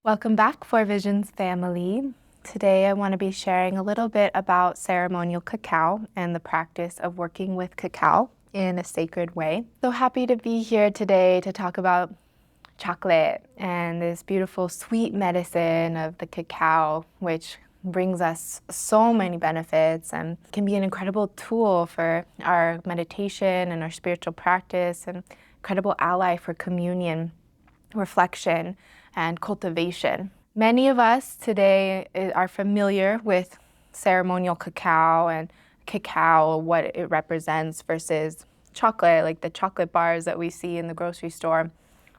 Welcome back, Four Visions family. Today I want to be sharing a little bit about ceremonial cacao and the practice of working with cacao in a sacred way. So happy to be here today to talk about chocolate and this beautiful sweet medicine of the cacao, which brings us so many benefits and can be an incredible tool for our meditation and our spiritual practice, and incredible ally for communion, reflection, and cultivation. Many of us today are familiar with ceremonial cacao and cacao, what it represents versus chocolate, like the chocolate bars that we see in the grocery store.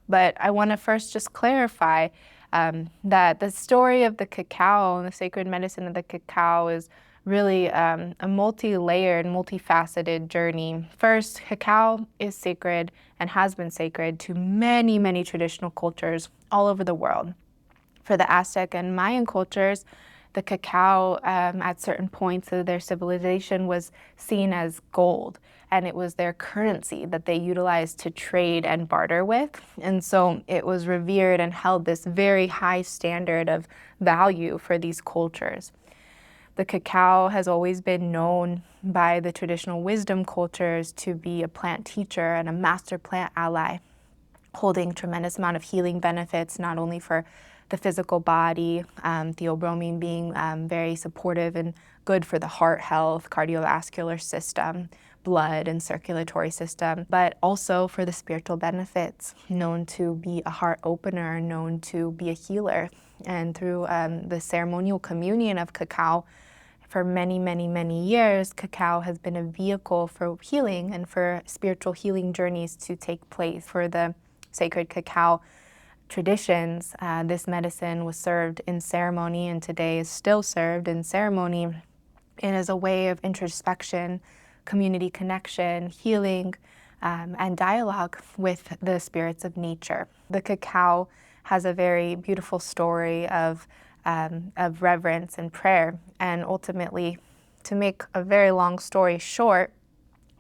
But I want to first just clarify that the story of the cacao and the sacred medicine of the cacao is really a multi-layered, multifaceted journey. First, cacao is sacred and has been sacred to many, many traditional cultures all over the world. For the Aztec and Mayan cultures, the cacao at certain points of their civilization was seen as gold, and it was their currency that they utilized to trade and barter with. And so it was revered and held this very high standard of value for these cultures. The cacao has always been known by the traditional wisdom cultures to be a plant teacher and a master plant ally, holding tremendous amount of healing benefits, not only for the physical body, Theobromine being very supportive and good for the heart health, cardiovascular system, blood and circulatory system, but also for the spiritual benefits, known to be a heart opener, known to be a healer. And through the ceremonial communion of cacao, for many, many, many years, cacao has been a vehicle for healing and for spiritual healing journeys to take place. For the sacred cacao traditions, this medicine was served in ceremony and today is still served in ceremony, and as a way of introspection, community connection, healing, and dialogue with the spirits of nature. The cacao has a very beautiful story of reverence and prayer, and ultimately, to make a very long story short,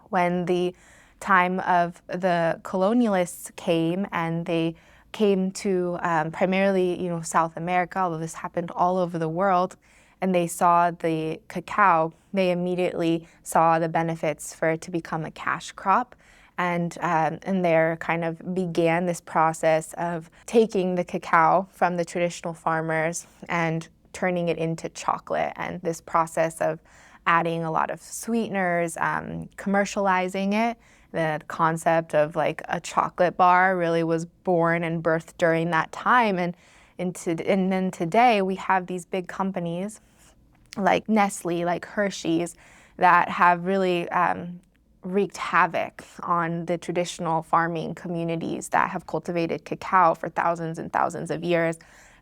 when the time of the colonialists came, and they came to primarily, South America, although this happened all over the world, and they saw the cacao, they immediately saw the benefits for it to become a cash crop. And there kind of began this process of taking the cacao from the traditional farmers and turning it into chocolate, and this process of adding a lot of sweeteners, commercializing it. The concept of like a chocolate bar really was born and birthed during that time. And then today we have these big companies like Nestle, like Hershey's, that have really wreaked havoc on the traditional farming communities that have cultivated cacao for thousands and thousands of years,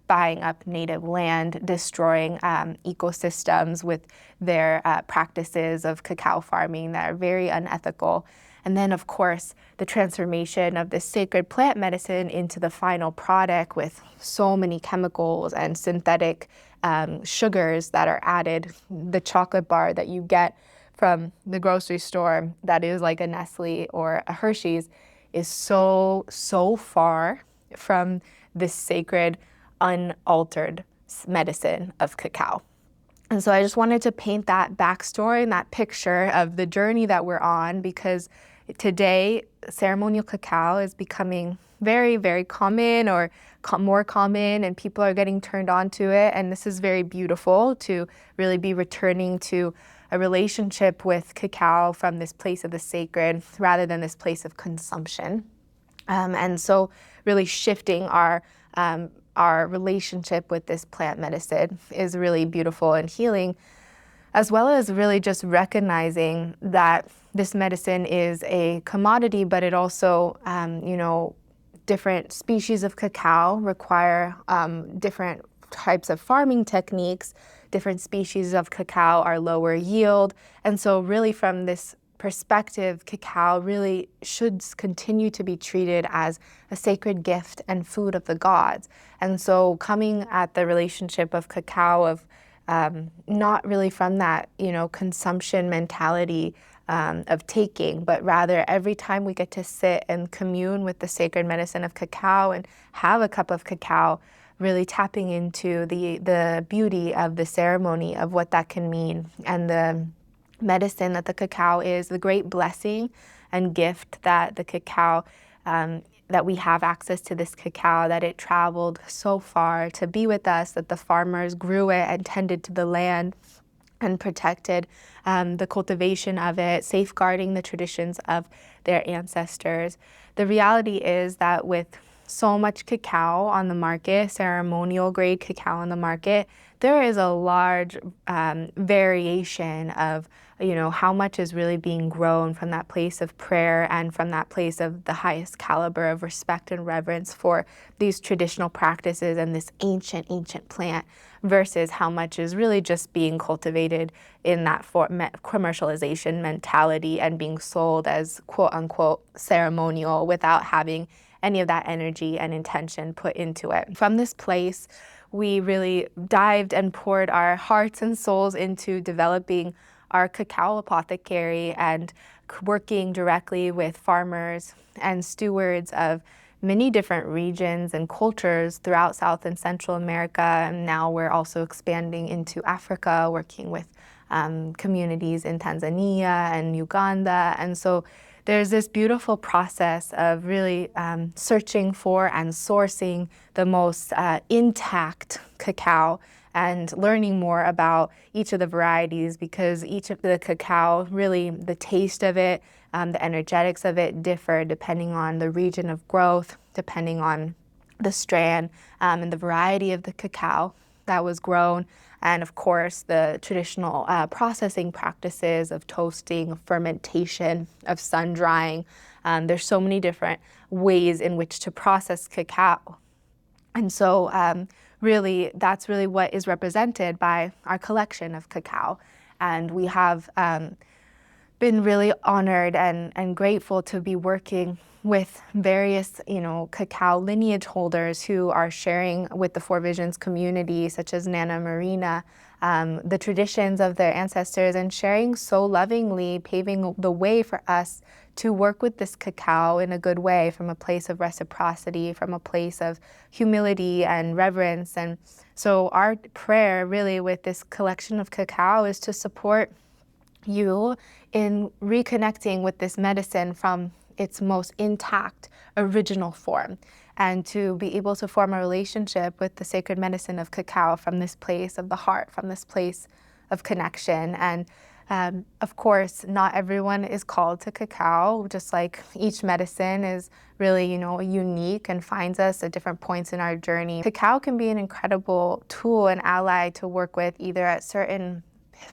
buying up native land, destroying ecosystems with their practices of cacao farming that are very unethical. And then, of course, the transformation of this sacred plant medicine into the final product with so many chemicals and synthetic sugars that are added. The chocolate bar that you get from the grocery store that is like a Nestle or a Hershey's is so, so far from this sacred, unaltered medicine of cacao. And so I just wanted to paint that backstory and that picture of the journey that we're on, because today ceremonial cacao is becoming very, very common, or more common, and people are getting turned on to it. And this is very beautiful to really be returning to a relationship with cacao from this place of the sacred rather than this place of consumption. And so really shifting our relationship with this plant medicine is really beautiful and healing, as well as really just recognizing that this medicine is a commodity, but it also, different species of cacao require different types of farming techniques. Different species of cacao are lower yield. And so really from this perspective, cacao really should continue to be treated as a sacred gift and food of the gods. And so coming at the relationship of cacao of not really from that, consumption mentality of taking, but rather every time we get to sit and commune with the sacred medicine of cacao and have a cup of cacao, really tapping into the beauty of the ceremony, of what that can mean, and the medicine that the cacao is, the great blessing and gift that the cacao, that we have access to this cacao, that it traveled so far to be with us, that the farmers grew it and tended to the land and protected the cultivation of it, safeguarding the traditions of their ancestors. The reality is that with so much cacao on the market, ceremonial grade cacao on the market, there is a large variation of how much is really being grown from that place of prayer and from that place of the highest caliber of respect and reverence for these traditional practices and this ancient plant, versus how much is really just being cultivated in that commercialization mentality and being sold as quote unquote ceremonial without having any of that energy and intention put into it. From this place, we really dived and poured our hearts and souls into developing our cacao apothecary and working directly with farmers and stewards of many different regions and cultures throughout South and Central America. And now we're also expanding into Africa, working with communities in Tanzania and Uganda. And so there's this beautiful process of really searching for and sourcing the most intact cacao and learning more about each of the varieties, because each of the cacao, really the taste of it, the energetics of it differ depending on the region of growth, depending on the strand and the variety of the cacao that was grown, and of course the traditional processing practices of toasting, of fermentation, of sun drying. There's so many different ways in which to process cacao. And so really, that's really what is represented by our collection of cacao. And we have been really honored and grateful to be working with various, cacao lineage holders who are sharing with the Four Visions community, such as Nana Marina, the traditions of their ancestors, and sharing so lovingly, paving the way for us to work with this cacao in a good way, from a place of reciprocity, from a place of humility and reverence. And so our prayer really with this collection of cacao is to support you in reconnecting with this medicine from its most intact original form, and to be able to form a relationship with the sacred medicine of cacao from this place of the heart, from this place of connection. And of course, not everyone is called to cacao, just like each medicine is really, unique and finds us at different points in our journey. Cacao can be an incredible tool and ally to work with either at certain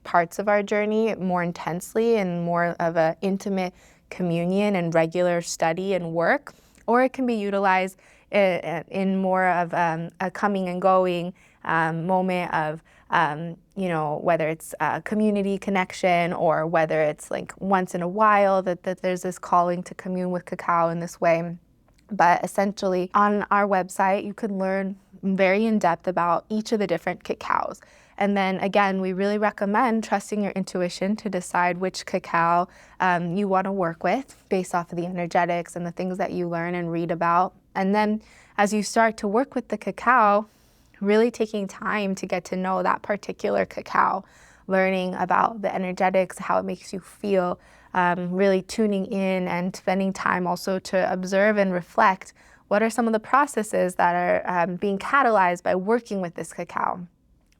parts of our journey more intensely and more of an intimate communion and regular study and work, or it can be utilized in more of a coming and going moment of, whether it's community connection, or whether it's like once in a while that there's this calling to commune with cacao in this way. But essentially, on our website, you can learn very in depth about each of the different cacaos. And then again, we really recommend trusting your intuition to decide which cacao you want to work with based off of the energetics and the things that you learn and read about. And then as you start to work with the cacao, really taking time to get to know that particular cacao, learning about the energetics, how it makes you feel, really tuning in and spending time also to observe and reflect what are some of the processes that are being catalyzed by working with this cacao.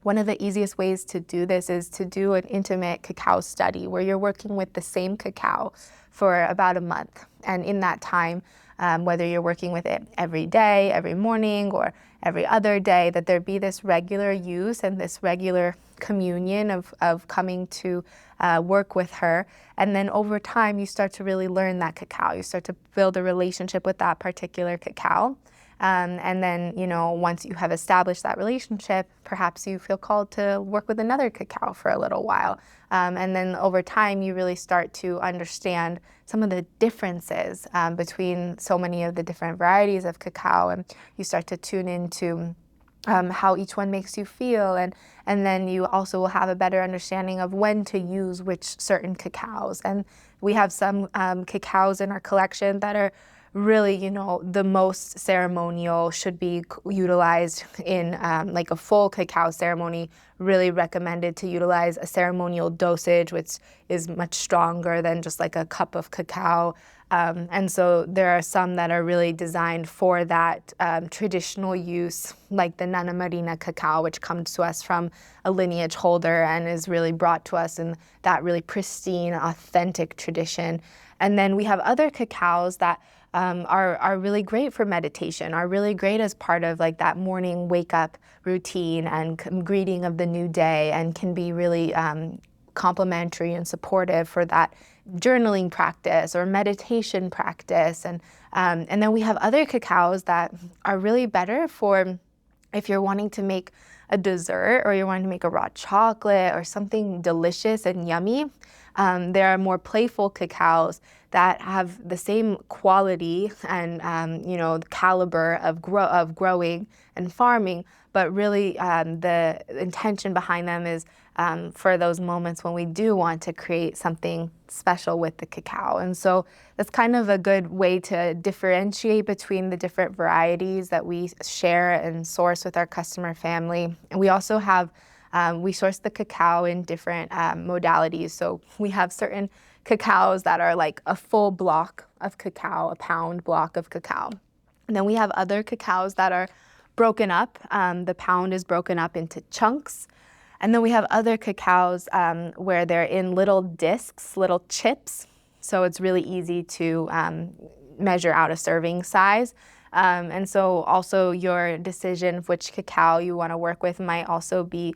One of the easiest ways to do this is to do an intimate cacao study where you're working with the same cacao for about a month. And in that time, whether you're working with it every day, every morning, or every other day, that there be this regular use and this regular communion of coming to work with her. And then over time, you start to really learn that cacao. You start to build a relationship with that particular cacao. And then, once you have established that relationship, perhaps you feel called to work with another cacao for a little while. And then over time, you really start to understand some of the differences between so many of the different varieties of cacao. And you start to tune into how each one makes you feel. And then you also will have a better understanding of when to use which certain cacaos. And we have some cacaos in our collection that are really, the most ceremonial should be utilized in like a full cacao ceremony. Really recommended to utilize a ceremonial dosage, which is much stronger than just like a cup of cacao. And so there are some that are really designed for that traditional use, like the Nana Marina cacao, which comes to us from a lineage holder and is really brought to us in that really pristine, authentic tradition. And then we have other cacaos that are really great for meditation, are really great as part of like that morning wake up routine and greeting of the new day, and can be really complementary and supportive for that journaling practice or meditation practice. And then we have other cacaos that are really better for if you're wanting to make a dessert or you're wanting to make a raw chocolate or something delicious and yummy. There are more playful cacaos that have the same quality and caliber of growing and farming, but really the intention behind them is for those moments when we do want to create something special with the cacao. And so that's kind of a good way to differentiate between the different varieties that we share and source with our customer family. And we also have we source the cacao in different modalities. So we have certain cacaos that are like a full block of cacao, a pound block of cacao. And then we have other cacaos that are broken up. The pound is broken up into chunks. And then we have other cacaos where they're in little discs, little chips. So it's really easy to measure out a serving size. And so also your decision of which cacao you want to work with might also be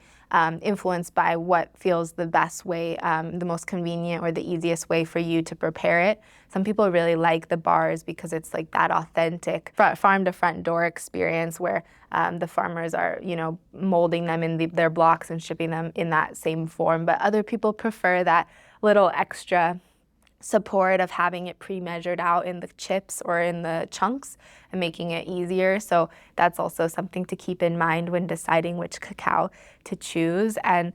influenced by what feels the best way, the most convenient or the easiest way for you to prepare it. Some people really like the bars because it's like that authentic farm to front door experience where the farmers are, molding them in their blocks and shipping them in that same form. But other people prefer that little extra support of having it pre-measured out in the chips or in the chunks and making it easier. So that's also something to keep in mind when deciding which cacao to choose. And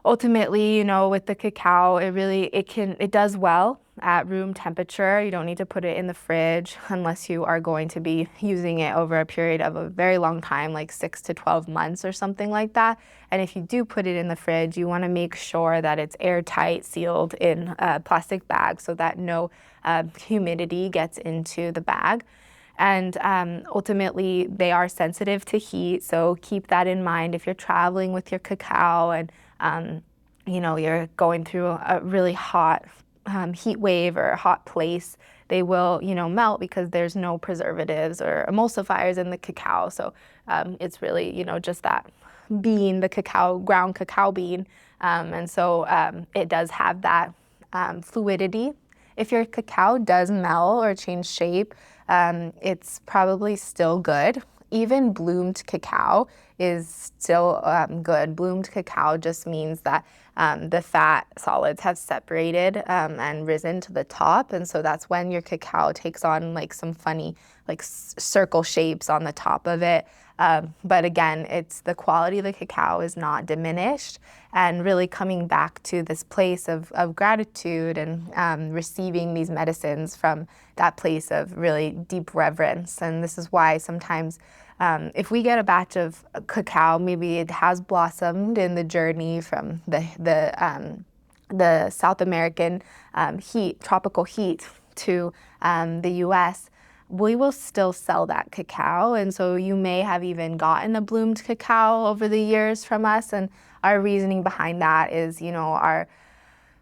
ultimately, with the cacao, it does well at room temperature. You don't need to put it in the fridge unless you are going to be using it over a period of a very long time, like 6 to 12 months or something like that. And if you do put it in the fridge, you want to make sure that it's airtight, sealed in a plastic bag so that no humidity gets into the bag. And ultimately, they are sensitive to heat, so keep that in mind if you're traveling with your cacao and you're going through a really hot heat wave or a hot place. They will, melt because there's no preservatives or emulsifiers in the cacao. So it's really, just that bean, the ground cacao bean. And so it does have that fluidity. If your cacao does melt or change shape, it's probably still good. Even bloomed cacao is still good. Bloomed cacao just means that the fat solids have separated and risen to the top. And so that's when your cacao takes on like some funny like circle shapes on the top of it. But again, it's the quality of the cacao is not diminished, and really coming back to this place of gratitude and receiving these medicines from that place of really deep reverence. And this is why sometimes if we get a batch of cacao, maybe it has blossomed in the journey from the South American tropical heat to the US, we will still sell that cacao. And so you may have even gotten a bloomed cacao over the years from us. And our reasoning behind that is, our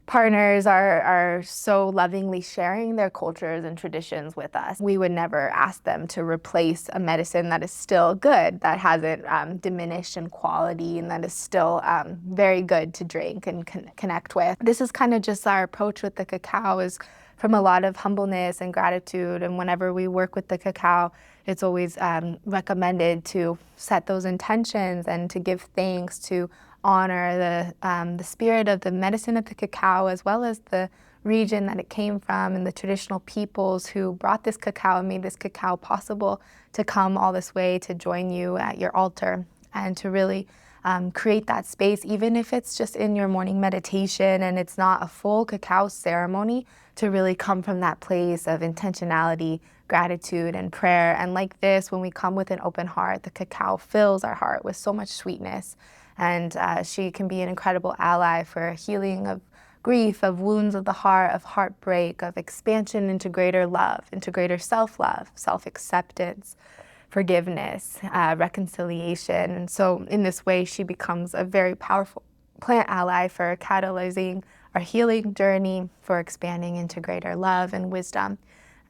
partners are so lovingly sharing their cultures and traditions with us. We would never ask them to replace a medicine that is still good, that hasn't diminished in quality, and that is still very good to drink and connect with. This is kind of just our approach with the cacao, is from a lot of humbleness and gratitude. And whenever we work with the cacao, it's always recommended to set those intentions and to give thanks, to honor the spirit of the medicine of the cacao, as well as the region that it came from and the traditional peoples who brought this cacao and made this cacao possible to come all this way to join you at your altar, and to really create that space, even if it's just in your morning meditation and it's not a full cacao ceremony, to really come from that place of intentionality, gratitude, and prayer. And like this, when we come with an open heart, the cacao fills our heart with so much sweetness. And she can be an incredible ally for healing of grief, of wounds of the heart, of heartbreak, of expansion into greater love, into greater self-love, self-acceptance, forgiveness, reconciliation. And so in this way, she becomes a very powerful plant ally for catalyzing our healing journey, for expanding into greater love and wisdom.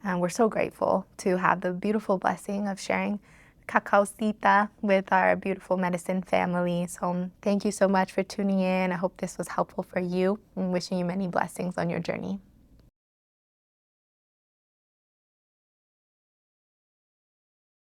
And we're so grateful to have the beautiful blessing of sharing Cacaocita with our beautiful medicine family. So thank you so much for tuning in. I hope this was helpful for you, and wishing you many blessings on your journey.